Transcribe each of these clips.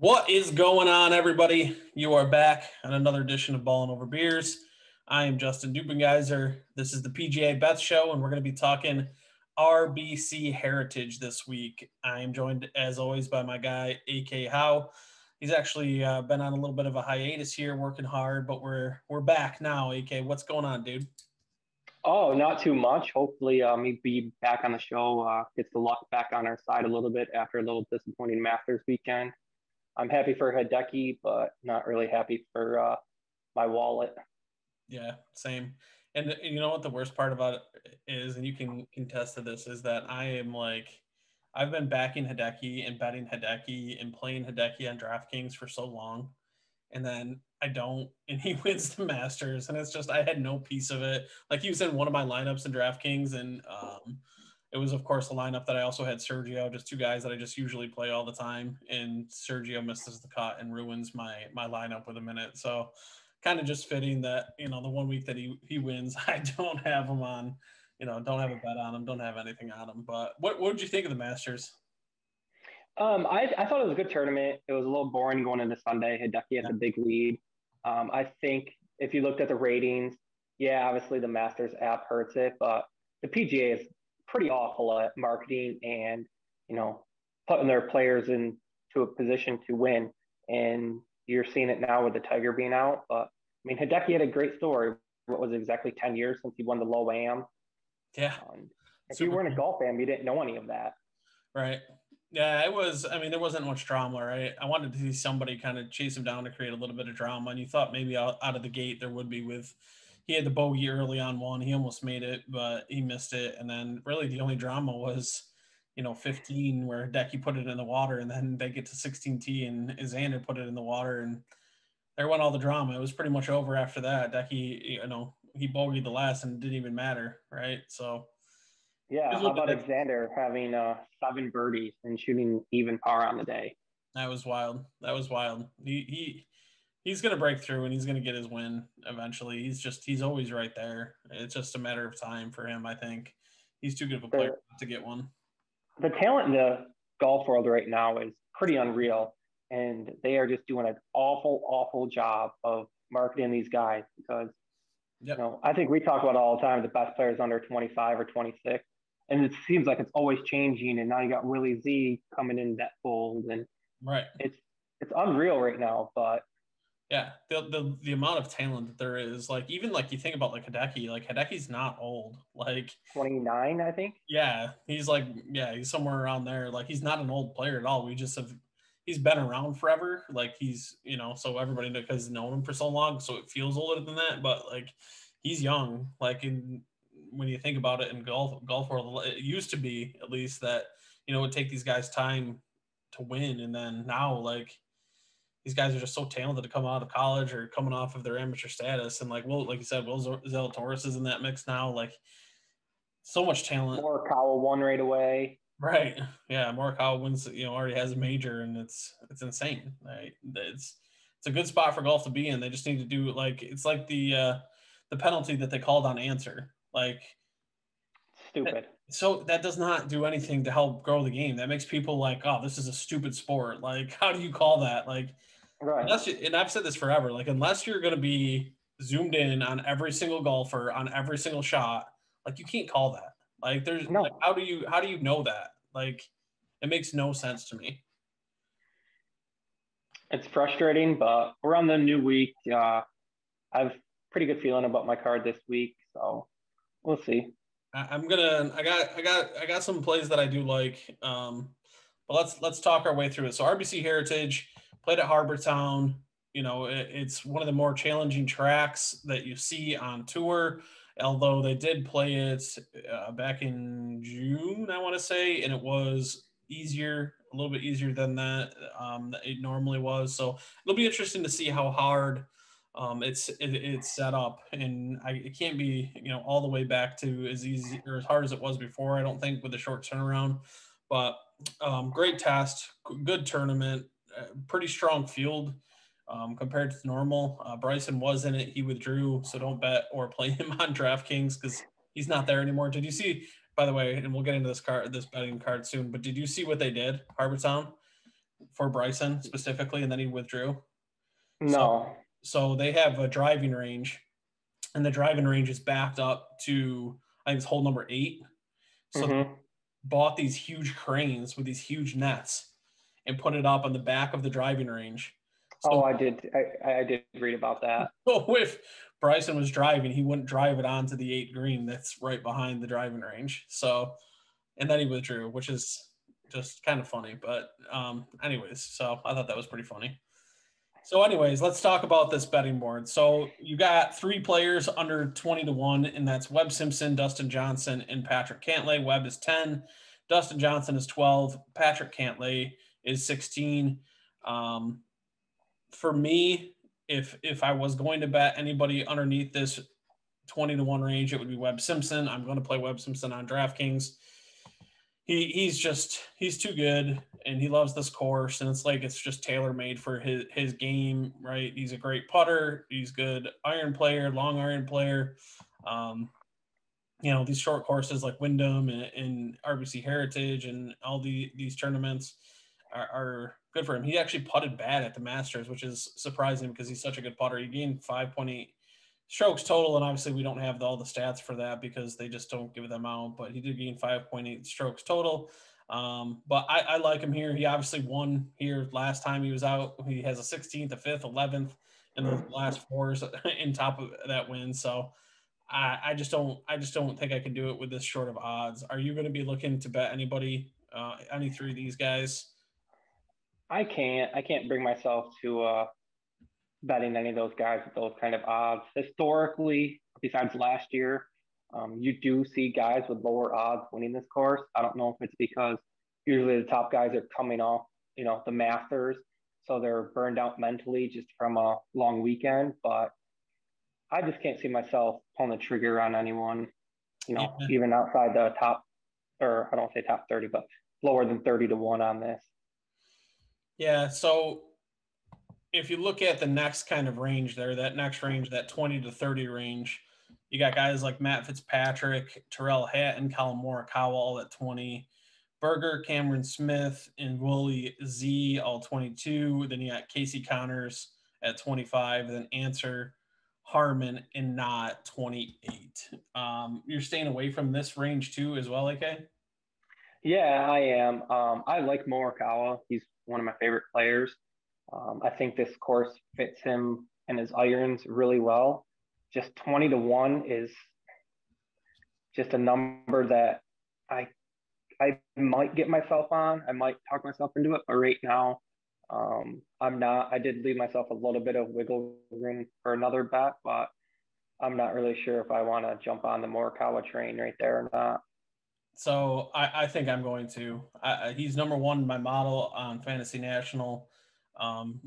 What is going on, everybody? You are back on another edition of Ballin Over Beers. I am Justin Dupengeiser. This is the PGA Bet Show, and we're going to be talking RBC Heritage this week. I am joined, as always, by my guy, AK Howe. He's actually been on a little bit of a hiatus here, working hard, but we're back now. AK, what's going on, dude? Oh, not too much. Hopefully, me be back on the show gets the luck back on our side a little bit after a little disappointing Masters weekend. I'm happy for Hideki, but not really happy for my wallet. Yeah, same. And you know what the worst part about it is, and you can contest to this, is that I've been backing Hideki and betting Hideki and playing Hideki on DraftKings for so long, and then I don't, and he wins the Masters, and it's just I had no piece of it. Like he was in one of my lineups in DraftKings, and it was of course a lineup that I also had Sergio, just two guys that I just usually play all the time, and Sergio misses the cut and ruins my lineup with a minute. So kind of just fitting that, the 1 week that he wins, I don't have him on, don't have a bet on him, don't have anything on him. But what did you think of the Masters? I thought it was a good tournament. It was a little boring going into Sunday. Hideki had the big lead. I think if you looked at the ratings, yeah, obviously the Masters app hurts it, but the PGA is pretty awful at marketing and, putting their players into a position to win. And you're seeing it now with the Tiger being out. But, Hideki had a great story. What was it, exactly 10 years since he won the Low Am? Yeah. If you weren't a golf fan, you didn't know any of that. Right. Yeah, it was. There wasn't much drama, right? I wanted to see somebody kind of chase him down to create a little bit of drama, and you thought maybe out of the gate there would be he had the bogey early on one. He almost made it, but he missed it. And then really the only drama was, 15 where Hideki put it in the water, and then they get to 16T and Xander put it in the water, and there went all the drama. It was pretty much over after that. Hideki, he bogeyed the last and it didn't even matter, right? So yeah, how about Xander having 7 birdies and shooting even par on the day? That was wild. He's going to break through and he's going to get his win eventually. He's always right there. It's just a matter of time for him, I think. He's too good of a player to get one. The talent in the golf world right now is pretty unreal, and they are just doing an awful, awful job of marketing these guys because, I think we talk about it all the time, the best players under 25 or 26. And it seems like it's always changing. And now you got Willie Z coming in that fold, and right, it's unreal right now. But yeah, the amount of talent that there is, even you think about Hideki, Hideki's not old, 29, I think. Yeah, he's he's somewhere around there. He's not an old player at all. He's been around forever. He's so everybody knows because he's known him for so long, so it feels older than that. But he's young. When you think about it in golf world, it used to be at least that, it would take these guys time to win. And then now, these guys are just so talented to come out of college or coming off of their amateur status. And like you said, Will Zalatoris is in that mix now. So much talent. Morikawa won right away. Right. Yeah. Morikawa wins, already has a major, and it's insane. Right. It's a good spot for golf to be in. They just need to do it's like the penalty that they called on Answer. Stupid. So that does not do anything to help grow the game. That makes people oh, this is a stupid sport. How do you call that? Right. And I've said this forever. Unless you're going to be zoomed in on every single golfer on every single shot, you can't call that. There's no. How do you know that? It makes no sense to me. It's frustrating, but we're on the new week. I have pretty good feeling about my card this week, so we'll see. I got some plays that I do like, but let's talk our way through it. So RBC Heritage played at Harbor Town. It's one of the more challenging tracks that you see on tour, although they did play it back in June, I want to say, and it was a little bit easier than that it normally was. So it'll be interesting to see how hard it's set up, and it can't be all the way back to as easy or as hard as it was before, I don't think, with a short turnaround. But great test, good tournament, pretty strong field compared to normal. Bryson was in it, he withdrew, so don't bet or play him on DraftKings because he's not there anymore. Did you see, by the way, and we'll get into this betting card soon, but did you see what they did, Harbortown? for Bryson specifically, and then he withdrew? No. So they have a driving range, and the driving range is backed up to, I think it's hole number 8. So they bought these huge cranes with these huge nets and put it up on the back of the driving range. So, I did read about that. so if Bryson was driving, he wouldn't drive it onto the 8 green that's right behind the driving range. So, and then he withdrew, which is just kind of funny. But anyways, so I thought that was pretty funny. So anyways, let's talk about this betting board. So you got 3 players under 20-1, and that's Webb Simpson, Dustin Johnson, and Patrick Cantlay. Webb is 10, Dustin Johnson is 12, Patrick Cantlay is 16. For me, if I was going to bet anybody underneath this 20-1 range, it would be Webb Simpson. I'm going to play Webb Simpson on DraftKings. He's too good, and he loves this course, and it's just tailor made for his game, right? He's a great putter. He's good iron player, long iron player. These short courses like Wyndham and RBC Heritage and all these tournaments are good for him. He actually putted bad at the Masters, which is surprising because he's such a good putter. He gained 5.8 strokes total, and obviously we don't have all the stats for that because they just don't give them out, but he did gain 5.8 strokes total. But I like him here. He obviously won here last time he was out. He has a 16th, a 5th, 11th in the last 4s in top of that win. So I just don't think I can do it with this short of odds. Are you going to be looking to bet anybody, any 3 of these guys? I can't bring myself to betting any of those guys with those kind of odds. Historically, besides last year, you do see guys with lower odds winning this course. I don't know if it's because usually the top guys are coming off, the Masters, so they're burned out mentally just from a long weekend. But I just can't see myself pulling the trigger on anyone, even outside the top, or I don't say top 30, but lower than 30-1 on this. Yeah. So if you look at the next kind of range there, that next range, that 20 to 30 range, you got guys like Matt Fitzpatrick, Terrell Hatton, Colin Morikawa all at 20, Berger, Cameron Smith, and Willie Z all 22. Then you got Casey Connors at 25, then Answer, Harmon, and Knott 28. You're staying away from this range too as well, AK? Yeah, I am. I like Morikawa. He's one of my favorite players. I think this course fits him and his irons really well. Just 20-1 is just a number that I might get myself on. I might talk myself into it, but right now, I'm not. I did leave myself a little bit of wiggle room for another bet, but I'm not really sure if I want to jump on the Morikawa train right there or not. So I think I'm going to. He's number 1 in my model on Fantasy National.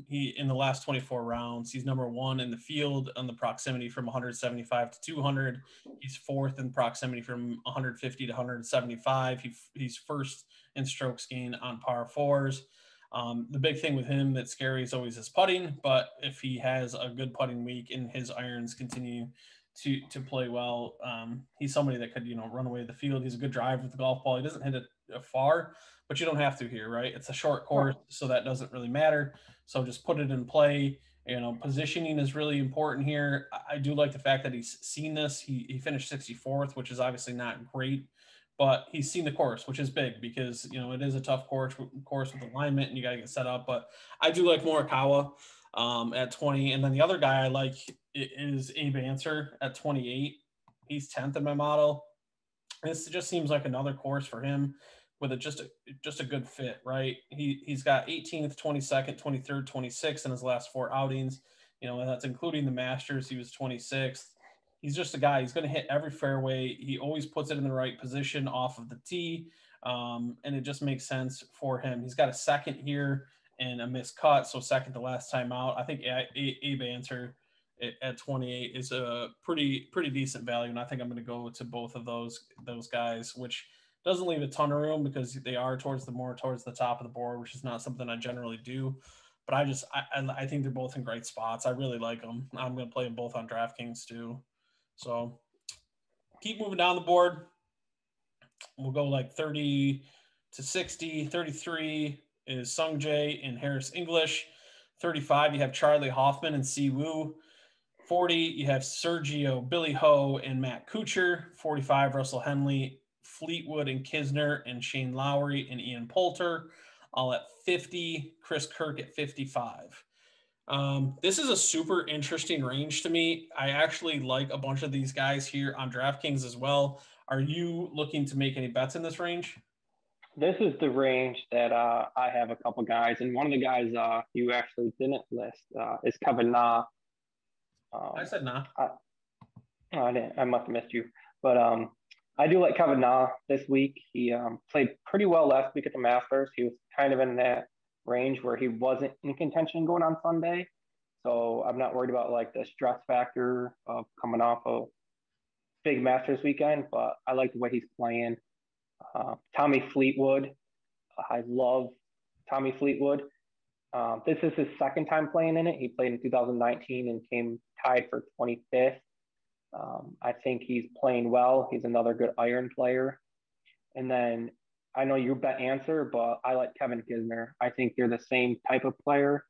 He in the last 24 rounds, he's number 1 in the field on the proximity from 175 to 200. He's 4th in proximity from 150 to 175. He's 1st in strokes gained on par 4s. The big thing with him that's scary is always his putting, but if he has a good putting week and his irons continue to play well, he's somebody that could run away the field. He's a good driver with the golf ball. He doesn't hit it far, but you don't have to here, right? It's a short course, so that doesn't really matter. So just put it in play. Positioning is really important here. I do like the fact that he's seen this. He finished 64th, which is obviously not great, but he's seen the course, which is big because it is a tough course with alignment and you got to get set up. But I do like Morikawa at 20, and then the other guy I like is Abe Answer at 28. He's 10th in my model. This just seems like another course for him with just a good fit, right? He's got 18th, 22nd, 23rd, 26th in his last 4 outings. And that's including the Masters. He was 26th. He's just a guy. He's going to hit every fairway. He always puts it in the right position off of the tee, and it just makes sense for him. He's got a 2nd here and a missed cut, so 2nd to last time out. I think Abe Answer at 28 is a pretty decent value, and I think I'm going to go to both of those guys, which doesn't leave a ton of room because they are towards the top of the board, which is not something I generally do. But I think they're both in great spots. I really like them. I'm going to play them both on DraftKings too. So keep moving down the board. We'll go like 30 to 60, 33. is Sung Jae and Harris English. 35, you have Charlie Hoffman and Si Woo. 40, you have Sergio, Billy Ho, and Matt Kuchar. 45, Russell Henley, Fleetwood, and Kisner, and Shane Lowry, and Ian Poulter. All at 50, Chris Kirk at 55. This is a super interesting range to me. I actually like a bunch of these guys here on DraftKings as well. Are you looking to make any bets in this range? This is the range that I have a couple guys, and one of the guys you actually didn't list is Kevin Na. I said nah. I must have missed you, but I do like Kevin Na this week. He played pretty well last week at the Masters. He was kind of in that range where he wasn't in contention going on Sunday, so I'm not worried about like the stress factor of coming off a big Masters weekend. But I like the way he's playing. Tommy Fleetwood, I love Tommy Fleetwood. This is his second time playing in it. He played in 2019 and came tied for 25th. I think he's playing well. He's another good iron player. And then I know you bet Answer, but I like Kevin Kisner. I think they're the same type of player,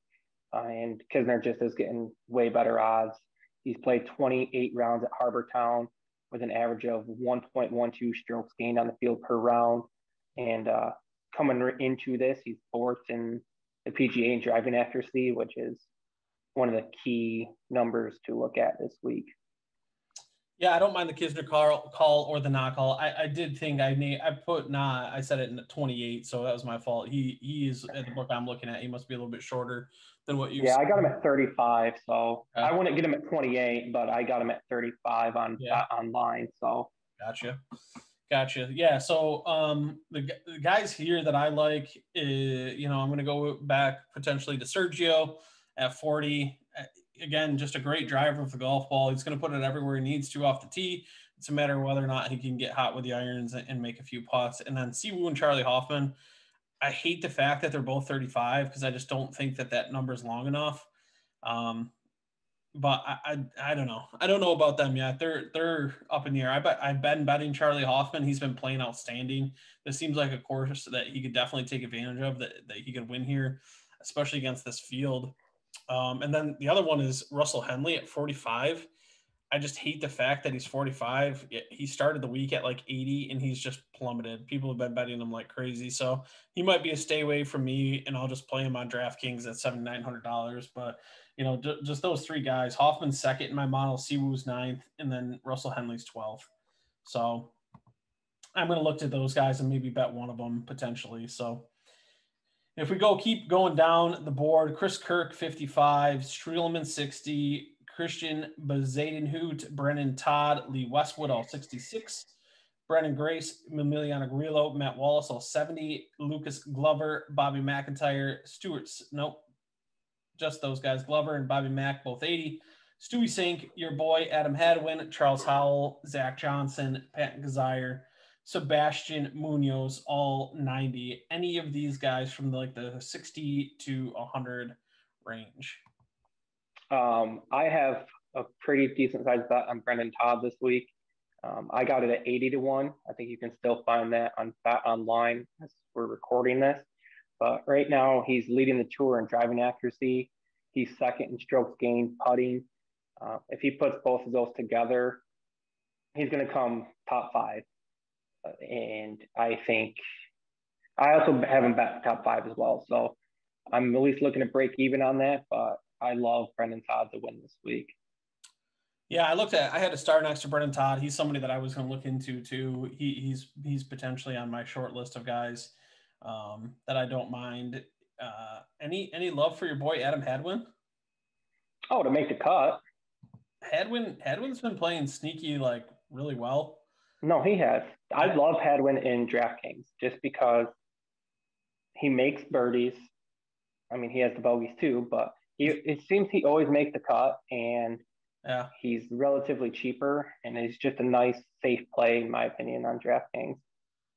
and Kisner just is getting way better odds. He's played 28 rounds at Harbour Town with an average of 1.12 strokes gained on the field per round. And coming into this, he's fourth in the PGA in driving accuracy, which is one of the key numbers to look at this week. Yeah, I don't mind the Kisner call or the nah call. I did think I put nah. I said it in 28, so that was my fault. He is at the book I'm looking at. He must be a little bit shorter than what you. Yeah, I got him at 35, so I wouldn't get him at 28, but I got him at 35 online. So gotcha. Yeah. So the guys here that I like, I'm going to go back potentially to Sergio at 40. Again, just a great driver with the golf ball. He's going to put it everywhere he needs to off the tee. It's a matter of whether or not he can get hot with the irons and make a few putts. And then Siwoo and Charlie Hoffman, I hate the fact that they're both 35 because I just don't think that number is long enough. But I don't know. I don't know about them yet. They're up in the air. I've been betting Charlie Hoffman. He's been playing outstanding. This seems like a course that he could definitely take advantage of, that he could win here, especially against this field. And then the other one is Russell Henley at 45. I just hate the fact that he's 45. He started the week at like 80 and he's just plummeted. People have been betting him like crazy. So he might be a stay away from me, and I'll just play him on DraftKings at $7,900. But, just those three guys. Hoffman's second in my model, Siwoo's ninth, and then Russell Henley's 12th. So I'm going to look to those guys and maybe bet one of them potentially. So if we keep going down the board, Chris Kirk, 55, Streelman, 60, Christian Bezadenhout, Brennan Todd, Lee Westwood, all 66, Brennan Grace, Emiliano Grillo, Matt Wallace, all 70, Lucas Glover, Bobby McIntyre, just those guys, Glover and Bobby Mack, both 80, Stewie Sink, your boy, Adam Hadwin, Charles Howell, Zach Johnson, Pat Gazire, Sebastian Munoz, all 90. Any of these guys from the 60 to 100 range? I have a pretty decent sized bet on Brendan Todd this week. I got it at 80 to 1. I think you can still find that on Bet Online as we're recording this. But right now, he's leading the tour in driving accuracy. He's second in strokes gained putting. If he puts both of those together, he's going to come top 5. And I think I also haven't bet top 5 as well. So I'm at least looking to break even on that. But I love Brendan Todd to win this week. Yeah, I had to start next to Brendan Todd. He's somebody that I was going to look into too. He's potentially on my short list of guys that I don't mind. Any love for your boy Adam Hadwin? Oh, to make the cut. Hadwin's been playing sneaky really well. No, he has. I love Hadwin in DraftKings just because he makes birdies. I mean, he has the bogeys too, but it seems he always makes the cut, and he's relatively cheaper, and he's just a nice, safe play, in my opinion, on DraftKings.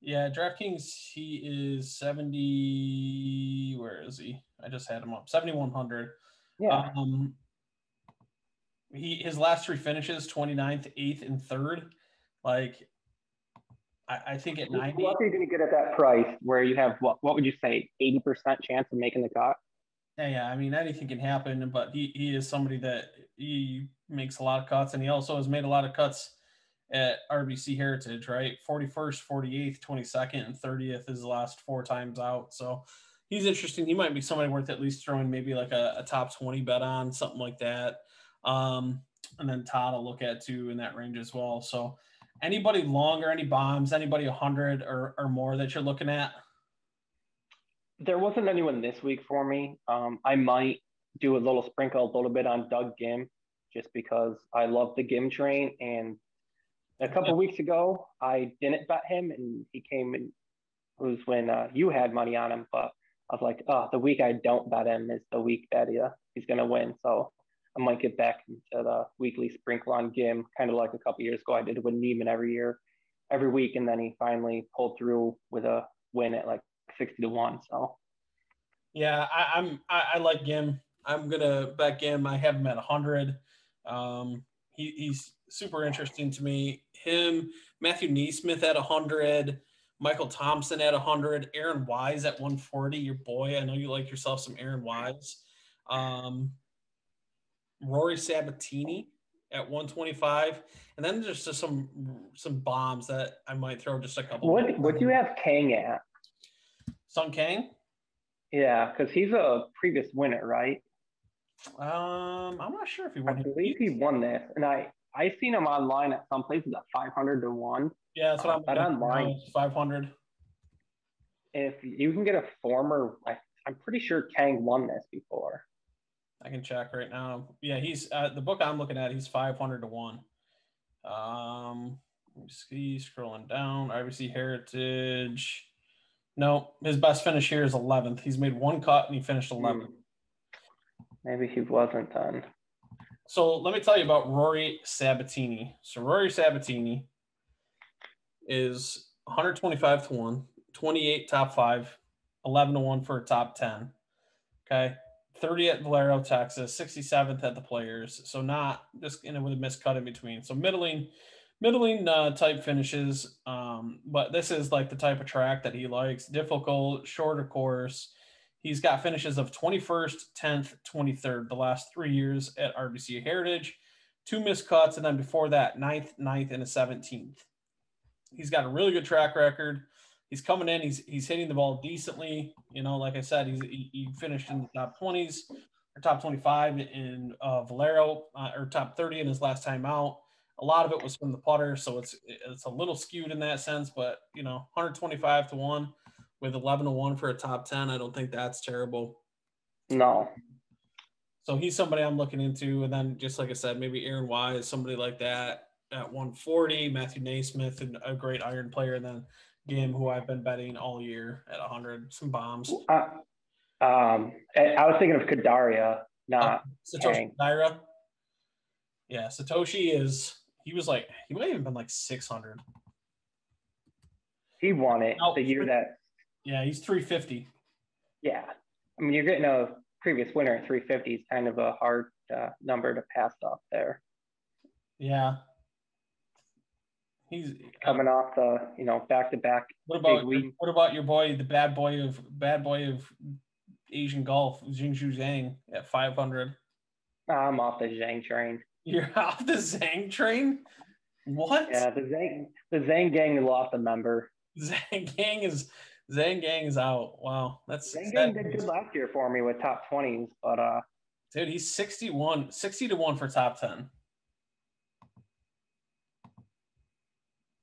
Yeah, DraftKings, he is 70. Where is he? I just had him up. 7,100. Yeah. His last 3 finishes, 29th, 8th, and 3rd. I think at Who 90. else are you going to get at that price where you have, what would you say, 80% chance of making the cut? Yeah, I mean, anything can happen, but he is somebody that he makes a lot of cuts, and he also has made a lot of cuts at RBC Heritage, right? 41st, 48th, 22nd, and 30th is the last 4 times out. So he's interesting. He might be somebody worth at least throwing maybe like a top 20 bet on, something like that. And then Todd will look at too in that range as well. So anybody longer, any bombs, anybody 100 or more that you're looking at? There wasn't anyone this week for me. I might do a little sprinkle a little bit on Doug Gim just because I love the Gim train. And a couple weeks ago, I didn't bet him, and he came and it was when you had money on him. But I was like, oh, the week I don't bet him is the week that he's going to win. So I might get back into the weekly sprinkle on Gim, kind of like a couple years ago. I did with Neiman every week, and then he finally pulled through with a win at like 60-1. So yeah, I like Gim. I'm gonna bet Gim. I have him at 100. He's super interesting to me. Him, Matthew Neesmith at 100, Michael Thompson at 100, Aaron Wise at 140. Your boy, I know you like yourself some Aaron Wise. Rory Sabatini at 125, and then there's just some bombs that I might throw just a couple. What do you have Kang at? Sung Kang? Yeah, because he's a previous winner, right? I'm not sure if he won. I believe he won this, and I seen him online at some places at 500-1. Yeah, that's what I'm bet online. 500. If you can get a former, I'm pretty sure Kang won this before. I can check right now. Yeah, he's the book I'm looking at. He's 500-1. He's scrolling down. RBC Heritage. No, his best finish here is 11th. He's made 1 cut and he finished 11th. Maybe he wasn't then. So let me tell you about Rory Sabatini. So Rory Sabatini is 125-1, 28 top 5, 11-1 for a top 10. Okay. 30 at Valero, Texas, 67th at the Players. So not just with a missed cut in between. So middling type finishes. But this is like the type of track that he likes. Difficult, shorter course. He's got finishes of 21st, 10th, 23rd the last 3 years at RBC Heritage. 2 missed cuts, and then before that, 9th, and a 17th. He's got a really good track record. He's coming in. He's hitting the ball decently. Like I said, he finished in the top 20s or top 25 in Valero or top 30 in his last time out. A lot of it was from the putter, so it's a little skewed in that sense. But 125-1 with 11-1 for a top 10, I don't think that's terrible. No. So he's somebody I'm looking into, and then just like I said, maybe Aaron Wise, somebody like that at 140. Matthew Naismith, and a great iron player, and then Gim, who I've been betting all year at 100. Some bombs. I was thinking of Kadaria, not Satoshi Kadaira. Yeah, Satoshi he might have even been like 600. He won it the year that. Yeah, he's 350. Yeah, I mean, you're getting a previous winner at 350 is kind of a hard number to pass off there. Yeah. He's coming off the back-to-back. What about your boy, the bad boy of Asian golf, Jingju Zhang at 500? I'm off the Zhang train. You're off the Zhang train? What? Yeah, the Zhang gang lost a member. Zhang gang is out. Wow, that's Zhang gang did good last year for me with top 20s, but dude, he's 60-1 for top 10.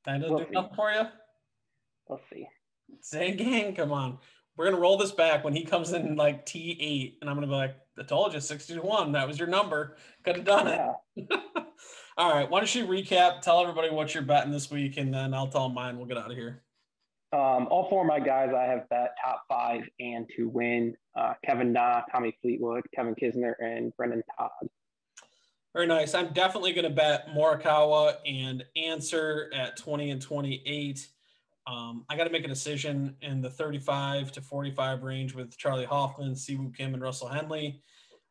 That doesn't do nothing for you? Let's see. Zhang gang, come on. We're going to roll this back when he comes in like T8, and I'm going to be like, I told you, 60-1. That was your number. Could have done it. All right. Why don't you recap? Tell everybody what you're betting this week, and then I'll tell them mine. We'll get out of here. All 4 of my guys, I have bet top 5 and to win. Kevin Na, Tommy Fleetwood, Kevin Kisner, and Brendan Todd. Very nice. I'm definitely going to bet Morikawa and Answer at 20 and 28. I got to make a decision in the 35 to 45 range with Charlie Hoffman, Siwoo Kim, and Russell Henley.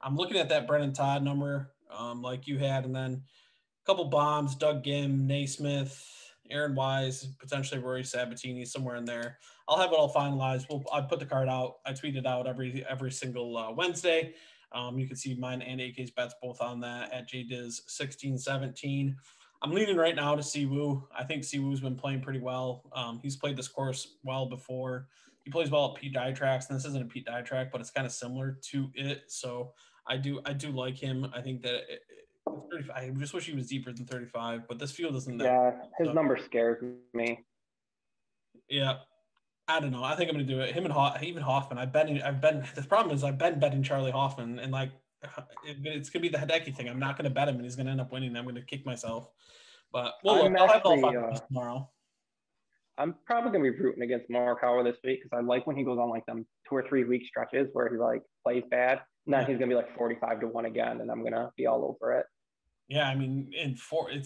I'm looking at that Brendan Todd number like you had, and then a couple bombs, Doug Gim, Naismith, Aaron Wise, potentially Rory Sabatini, somewhere in there. I'll have it all finalized. I put the card out. I tweet it out every single Wednesday. You can see mine and AK's bets both on that at JDiz1617. I'm leaning right now to Siwoo. I think Siwoo's been playing pretty well. He's played this course well before. He plays well at Pete Dye tracks, and this isn't a Pete Dye track, but it's kind of similar to it. So I do like him. I think that I just wish he was deeper than 35, but this field isn't that. Yeah, his number scares me. Yeah, I don't know. I think I'm gonna do it. Him and even Hoffman. I've been. The problem is I've been betting Charlie Hoffman, and like it's gonna be the Hideki thing. I'm not gonna bet him, and he's gonna end up winning. I'm gonna kick myself. But we'll look. I'll have it all finalized tomorrow. I'm probably gonna be rooting against Morikawa this week because I like when he goes on like them 2 or 3 week stretches where he like plays bad, and then he's gonna be like 45-1 again, and I'm gonna be all over it. Yeah, I mean, it's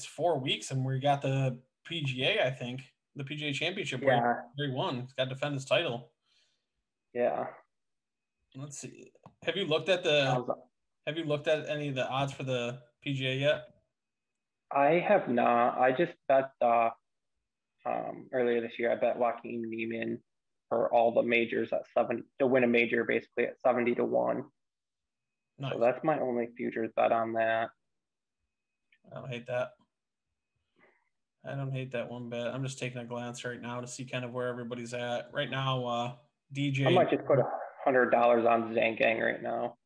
4 weeks, and we got the PGA. I think the PGA Championship where he won. He's got to defend his title. Yeah. Let's see. Have you looked at any of the odds for the PGA yet? I have not. I just bet earlier this year. I bet Joaquin Niemann for all the majors at 7 to win a major, basically at 70-1. Nice. So that's my only futures bet on that. I don't hate that. I don't hate that one bit. I'm just taking a glance right now to see kind of where everybody's at right now. DJ, I might just put $100 on Zhang right now.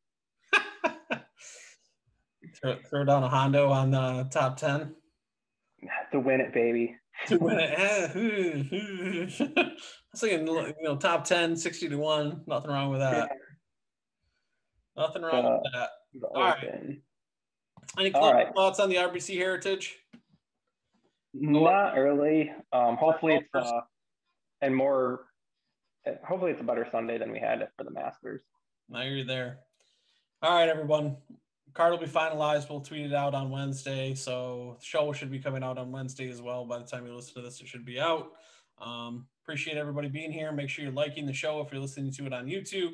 throw down a Hondo on the top 10 to win it, baby. To win it. I was thinking, top 10, 60-1. Nothing wrong with that. Yeah. Nothing wrong with that. All right. Any thoughts on the RBC Heritage? Not early. Hopefully it's hopefully it's a better Sunday than we had for the Masters. Now you're there. All right, everyone. Card will be finalized. We'll tweet it out on Wednesday. So the show should be coming out on Wednesday as well. By the time you listen to this, it should be out. Appreciate everybody being here. Make sure you're liking the show if you're listening to it on YouTube.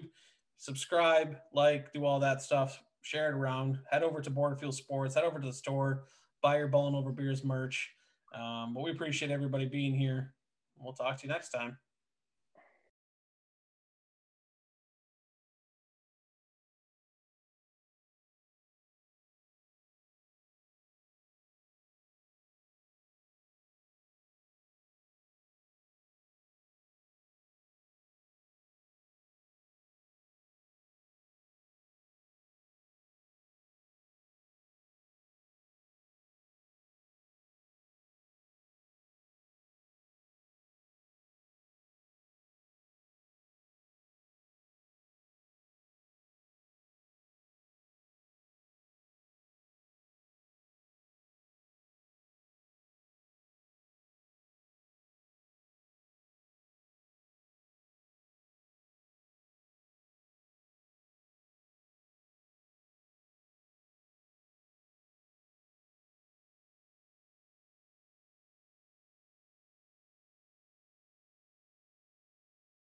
Subscribe, do all that stuff. Share it around. Head over to Borderfield Sports. Head over to the store. Buy your Ballin Over Beers merch. But we appreciate everybody being here. We'll talk to you next time.